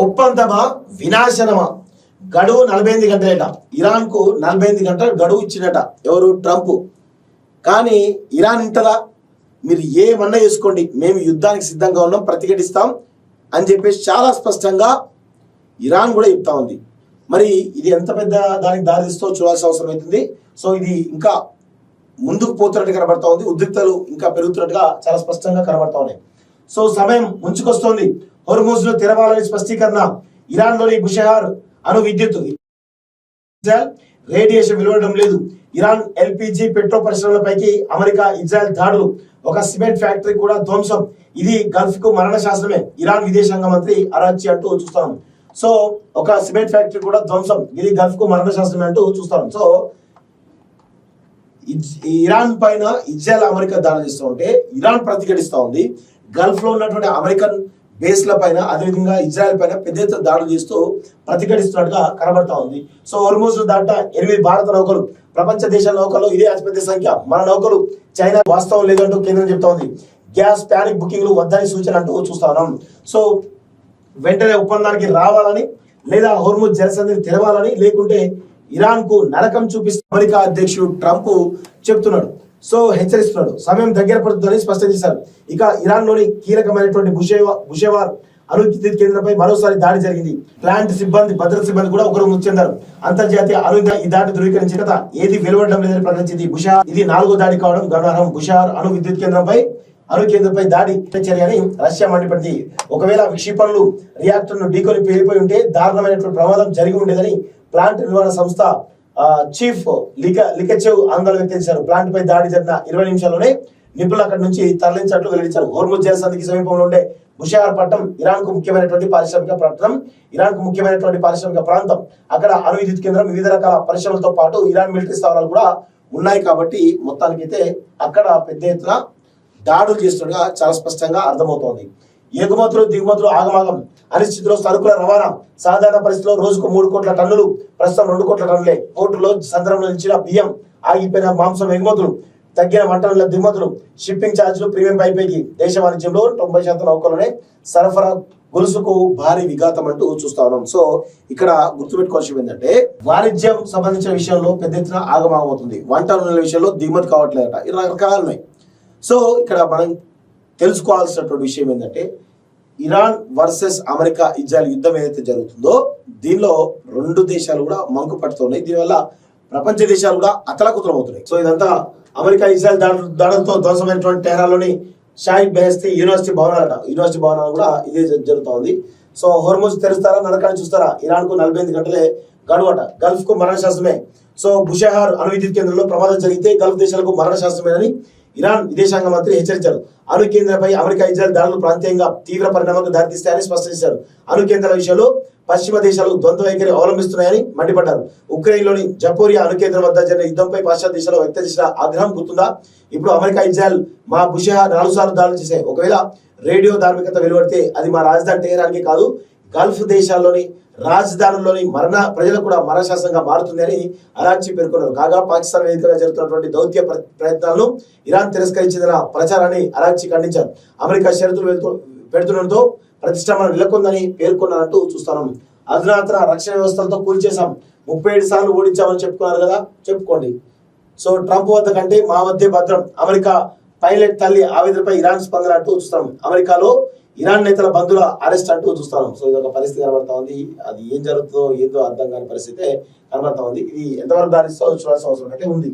ఒప్పందమా వినాశనమా? గడువు 48 గంటలేట. ఇరాన్కు 48 గంటల గడువు ఇచ్చినట ఎవరు? ట్రంప్. కానీ ఇరాన్ ఇంటదా? మీరు ఏమన్నా చేసుకోండి, మేము యుద్ధానికి సిద్ధంగా ఉన్నాం, ప్రతిఘటిస్తాం అని చెప్పేసి చాలా స్పష్టంగా ఇరాన్ కూడా చెప్తా ఉంది. మరి ఇది ఎంత పెద్ద దానికి దారితీస్తో చూడాల్సిన అవసరం అవుతుంది. సో ఇది ఇంకా ముందుకు పోతున్నట్టు కనబడతా ఉంది. ఉద్రిక్తలు ఇంకా పెరుగుతున్నట్టుగా చాలా స్పష్టంగా కనబడతా ఉన్నాయి. సో సమయం ముంచుకొస్తోంది. హోర్ముజ్ ను తెరవాలని స్పష్టీకరణ. ఇరాన్ లోని బుషెహార్ అణు విద్యుత్ రేడియేషన్ వెలువడడం లేదు. ఇరాన్ ఎల్పిజి పెట్రో పరిశ్రమలపైకి అమెరికా ఇజ్రాయెల్ దాడులు. ఒక సిమెంట్ ఫ్యాక్టరీ కూడా ధ్వంసం. ఇది గల్ఫ్ కు మరణ శాసనమే. ఇరాన్ విదేశాంగ మంత్రి అరాచి అంటూ చూస్తాం. సో ఒక సిమెంట్ ఫ్యాక్టరీ కూడా ధ్వంసం, ఇది గల్ఫ్ కు మరణ శాసనమే అంటూ చూస్తాం. సో ఇరాన్ పైన ఇజ్రాయెల్ అమెరికా దాడులు చేస్తూ ఉంటే ఇరాన్ ప్రతిఘటిస్తూ ఉంది. గల్ఫ్ లో ఉన్నటువంటి అమెరికన్ బేస్ల పైన, అదేవిధంగా ఇజ్రాయెల్ పైన పెద్ద ఎత్తున దాడులు చేస్తూ ప్రతిఘటిస్తున్నట్టుగా కనబడతా ఉంది. సో హోర్ముజ్ దాట 8 భారత నౌకలు, ప్రపంచ దేశాల నౌకల్లో ఇదే అతిపెద్ద సంఖ్య. మన నౌకలు చైనా వాస్తవం లేదంటూ కేంద్రం చెప్తా ఉంది. గ్యాస్ ప్యానిక్ బుకింగ్లు వద్దని సూచన అంటూ చూస్తా ఉన్నాం. సో వెంటనే ఒప్పందానికి రావాలని, లేదా హోర్ముజ్ జలసంధిని తెరవాలని, లేకుంటే ఇరాన్ కు నరకం చూపిస్తూ అమెరికా అధ్యక్షుడు ట్రంప్ చెప్తున్నాడు. సో హెచ్చరిస్తున్నాడు. సమయం దగ్గర పడుతుందని స్పష్టం చేశారు. ఇక ఇరాన్ లోని కీలకమైనటువంటి బుషెవార్ అణు విద్యుత్ కేంద్రంపై మరోసారి దాడి జరిగింది. ప్లాంట్ సిబ్బంది, భద్రత సిబ్బంది కూడా ఒకరు మృతి చెందారు. అంతర్జాతీయ అణు ఈ దాడి ధృవీకరించిన కథ ఏది వెలువడడం లేదని ప్రకటించింది బుషెహార్. ఇది 4వ దాడి కావడం గమనార్హం. బుషెహార్ అణు విద్యుత్ కేంద్రంపై దాడి చర్య అని రష్యా మండిపడింది. ఒకవేళ క్షిపణులు రియాక్టర్ ను ఢీకొని పేలిపోయి ఉంటే దారుణమైనటువంటి ప్రమాదం జరిగి ఉండేదని ప్లాంట్ నిర్వహణ సంస్థ చీఫ్ లికచెవ్ ఆందోళన వ్యక్తం చేశారు. ప్లాంట్ పై దాడి జరిగిన 20 నిమిషాల్లోనే నిపుణులు అక్కడి నుంచి తరలించినట్లు వెల్లడించారు. హోర్ముజ్ జలసంధికి సమీపంలో ఉండే బుషెహార్ పట్టణం ఇరాన్ కు ముఖ్యమైనటువంటి పారిశ్రామిక ప్రాంతం. అక్కడ అణు విద్యుత్ కేంద్రం, వివిధ రకాల పరిశ్రమలతో పాటు ఇరాన్ మిలిటరీ స్థావరాలు కూడా ఉన్నాయి. కాబట్టి మొత్తానికైతే అక్కడ పెద్ద ఎత్తున దాడులు చేస్తున్నట్టుగా చాలా స్పష్టంగా అర్థమవుతోంది. ఎగుమతులు దిగుమతులు ఆగమాగం. అనిశ్చితిలో సరుకుల రవాణా. సాధారణ పరిస్థితిలో రోజుకు 3 కోట్ల టన్నులు, ప్రస్తుతం 2 కోట్ల టన్నులే. పోర్టులో సంద్రంలో నిలిచిన బియ్యం, ఆగిపోయిన మాంసం ఎగుమతులు, తగ్గిన వంటల దిగుమతులు, షిప్పింగ్ ఛార్జీలు, ప్రీమియం పైపైకి. దేశ వాణిజ్యంలో 90% నౌకలోనే సరఫరా గొలుసుకు భారీ విఘాతం అంటూ చూస్తా ఉన్నాం. సో ఇక్కడ గుర్తుపెట్టుకోవాల్సింది ఏంటంటే, వాణిజ్యం సంబంధించిన విషయంలో పెద్ద ఎత్తున ఆగమాగం అవుతుంది. వంట నూనెల విషయంలో దిగుమతి కావట్లేదట. ఇలా రకరకాలు ఉన్నాయి. సో ఇక్కడ మనం తెలుసుకోవాల్సినటువంటి విషయం ఏంటంటే, ఇరాన్ వర్సెస్ అమెరికా ఇజ్రాయెల్ యుద్ధం ఏదైతే జరుగుతుందో దీనిలో 2 దేశాలు కూడా మంకు పడుతున్నాయి. దీనివల్ల ప్రపంచ దేశాలు కూడా అతలకుతలమవుతున్నాయి. సో ఇదంతా అమెరికా ఇజ్రాయెల్ దాడులతో ధ్వంసమైనటువంటి టెహరాన్లోని షాహిద్ బెహెస్తి యూనివర్సిటీ భవనాలు కూడా ఇదే జరుగుతోంది. సో హోర్ముజ్ తెరుస్తారా, నరకాన్ని చూస్తారా? ఇరాన్ కు 48 గంటలే గడువట. గల్ఫ్ కు మరణ శాసనమే. సో బుషెహార్ అణు విద్యుత్ కేంద్రంలో ప్రమాదం జరిగితే గల్ఫ్ దేశాలకు మరణ శాసనమేనని ఇరాన్ విదేశాంగ మంత్రి హెచ్చరించారు. అణు కేంద్రంపై అమెరికా ఇజ్రాయెల్ దాడులు ప్రాంతీయంగా తీవ్ర పరిణామాలకు దారితీస్తాయని స్పష్టం చేశారు. అణు కేంద్రాల విషయంలో పశ్చిమ దేశాలు ద్వంద్వ వైఖరి అవలంబిస్తున్నాయని మండిపడ్డారు. ఉక్రెయిన్లోని జపోరియా అణు కేంద్రం వద్ద జరిగిన యుద్ధంపై పాశ్చాత్య దేశాలు వ్యక్తం చేసిన ఆగ్రహం గుర్తుందా? ఇప్పుడు అమెరికా ఇజ్రాయెల్ మా బుషెహార్ 4 సార్లు దాడులు చేశాయి. ఒకవేళ రేడియో ధార్మికత వెలువడితే అది మా రాజధాని టెహరాన్కి కాదు, గల్ఫ్ దేశాల్లోని రాజధానుల్లోని ప్రజలకు కూడా మరణశాసనంగా మారుతుందని అరాచి పేర్కొన్నారు. కాగా పాకిస్తాన్ వేదికగా జరుగుతున్నటువంటి దౌత్య ప్రయత్నాలను ఇరాన్ తిరస్కరించిందన్న ప్రచారాన్ని అరాచి ఖండించారు. అమెరికా షరతులు పెడుతుండటంతో ప్రతిష్టంభన నెలకొందని పేర్కొన్నారంటూ చూస్తాం. అధునాతన రక్షణ వ్యవస్థలతో కూల్చేశాం, 37 సార్లు ఓడించామని చెప్పుకున్నారు కదా, చెప్పుకోండి. సో ట్రంప్ వద్ద కంటే మా వద్దే భద్రం. అమెరికా పైలట్ తల్లి ఆవేదనపై ఇరాన్ స్పందన అంటూ చూస్తాం. అమెరికాలో ఇరాన్ నేతల బంధువుల అరెస్ట్ అంటూ చూస్తాం. సో ఇది ఒక పరిస్థితి కనబడతా ఉంది. అది ఏం జరుగుతుందో ఏదో అర్థం కాని పరిస్థితి కనబడతా ఉంది. ఇది ఎంతవరకు దారిస్తో చూడాల్సిన అవసరం అయితే ఉంది.